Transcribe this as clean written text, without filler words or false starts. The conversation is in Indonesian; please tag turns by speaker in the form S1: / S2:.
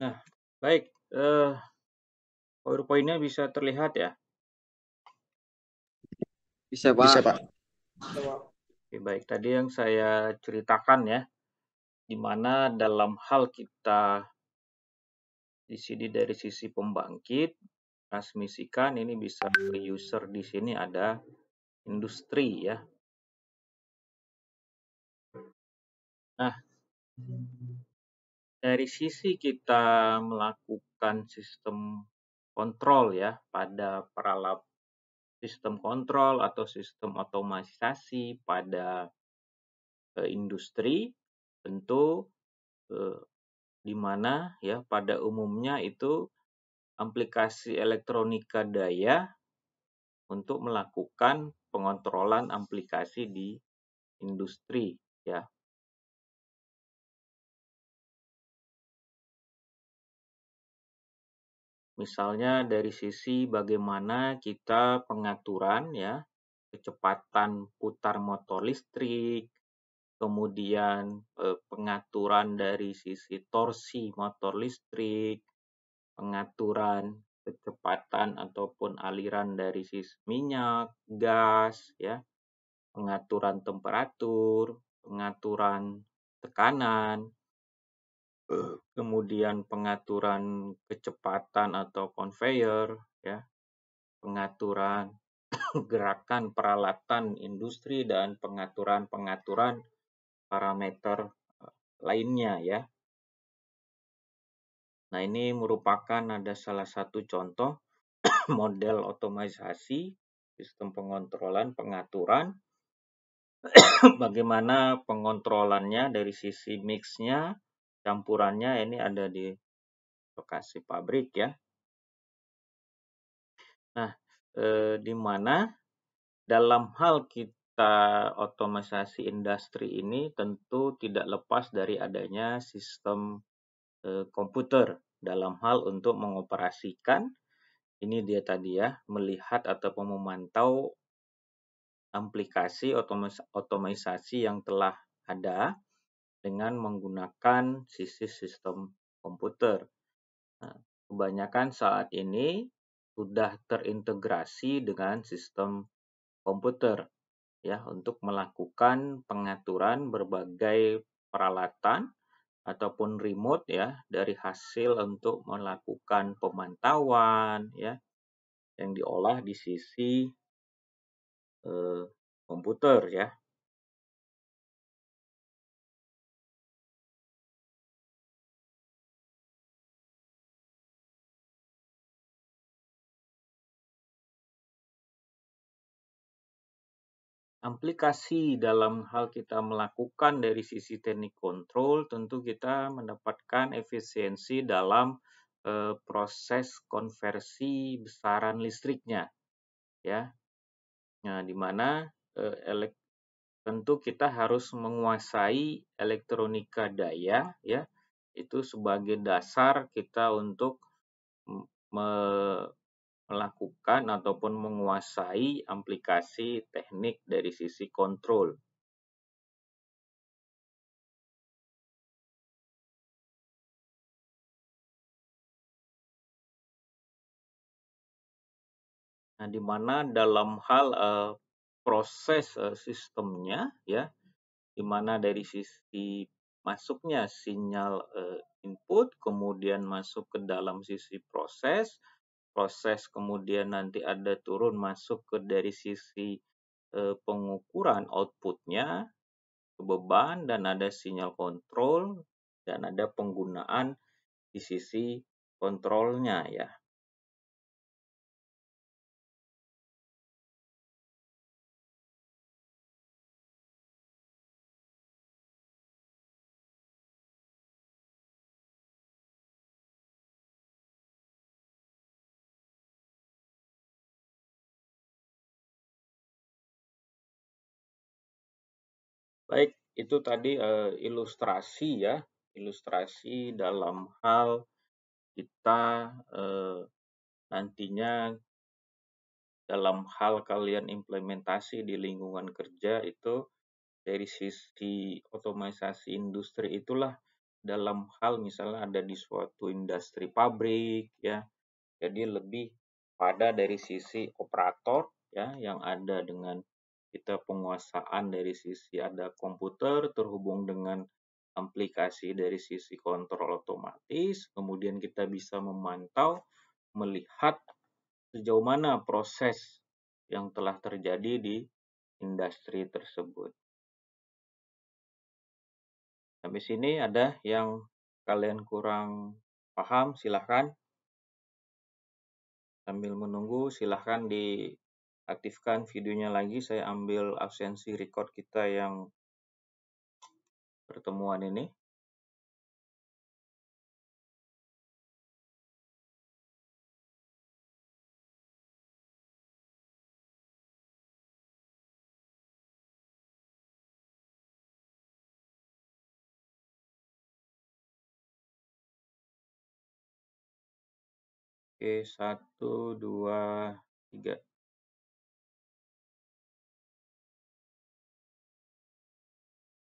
S1: Nah, baik, PowerPoint-nya bisa terlihat ya?
S2: Bisa,
S3: Bisa,
S2: Pak.
S3: Pak.
S1: Oke, baik. Tadi yang saya ceritakan ya, di mana dalam hal kita di sini dari sisi pembangkit, transmisikan ini bisa ke user di sini ada industri ya. Nah, dari sisi kita melakukan sistem kontrol ya pada peralatan sistem kontrol atau sistem otomatisasi pada industri tentu di mana ya pada umumnya itu aplikasi elektronika daya untuk melakukan pengontrolan aplikasi di industri ya. Misalnya dari sisi bagaimana kita pengaturan ya kecepatan putar motor listrik, kemudian pengaturan dari sisi torsi motor listrik, pengaturan kecepatan ataupun aliran dari sisi minyak, gas, ya, pengaturan temperatur, pengaturan tekanan, kemudian pengaturan kecepatan atau conveyor, ya, pengaturan gerakan peralatan industri dan pengaturan-pengaturan parameter lainnya ya. Nah, ini merupakan ada salah satu contoh model otomatisasi sistem pengontrolan pengaturan bagaimana pengontrolannya dari sisi mix-nya, campurannya ini ada di lokasi pabrik ya. Nah, di mana dalam hal kita otomatisasi industri ini tentu tidak lepas dari adanya sistem komputer dalam hal untuk mengoperasikan ini dia tadi ya, melihat ataupun memantau aplikasi otomatisasi yang telah ada dengan menggunakan sistem komputer. Nah, kebanyakan saat ini sudah terintegrasi dengan sistem komputer ya untuk melakukan pengaturan berbagai peralatan ataupun remote ya dari hasil untuk melakukan pemantauan ya yang diolah di sisi komputer ya. Aplikasi dalam hal kita melakukan dari sisi teknik kontrol tentu kita mendapatkan efisiensi dalam proses konversi besaran listriknya ya. Nah, di mana tentu kita harus menguasai elektronika daya ya. Itu sebagai dasar kita untuk melakukan ataupun menguasai aplikasi teknik dari sisi kontrol. Nah, di mana dalam hal proses sistemnya ya, di mana dari sisi masuknya sinyal input, kemudian masuk ke dalam sisi proses kemudian nanti ada turun masuk ke dari sisi pengukuran outputnya ke beban dan ada sinyal kontrol dan ada penggunaan di sisi kontrolnya ya. Baik, itu tadi ilustrasi ya, ilustrasi dalam hal kita nantinya dalam hal kalian implementasi di lingkungan kerja itu dari sisi otomatisasi industri itulah dalam hal misalnya ada di suatu industri pabrik ya. Jadi lebih pada dari sisi operator ya yang ada dengan kita penguasaan dari sisi ada komputer terhubung dengan aplikasi dari sisi kontrol otomatis, kemudian kita bisa memantau, melihat sejauh mana proses yang telah terjadi di industri tersebut. Sampai sini ada yang kalian kurang paham, silahkan. Sambil menunggu, silahkan diaktifkan videonya lagi. Saya ambil absensi record kita yang pertemuan ini. Oke, 1, 2,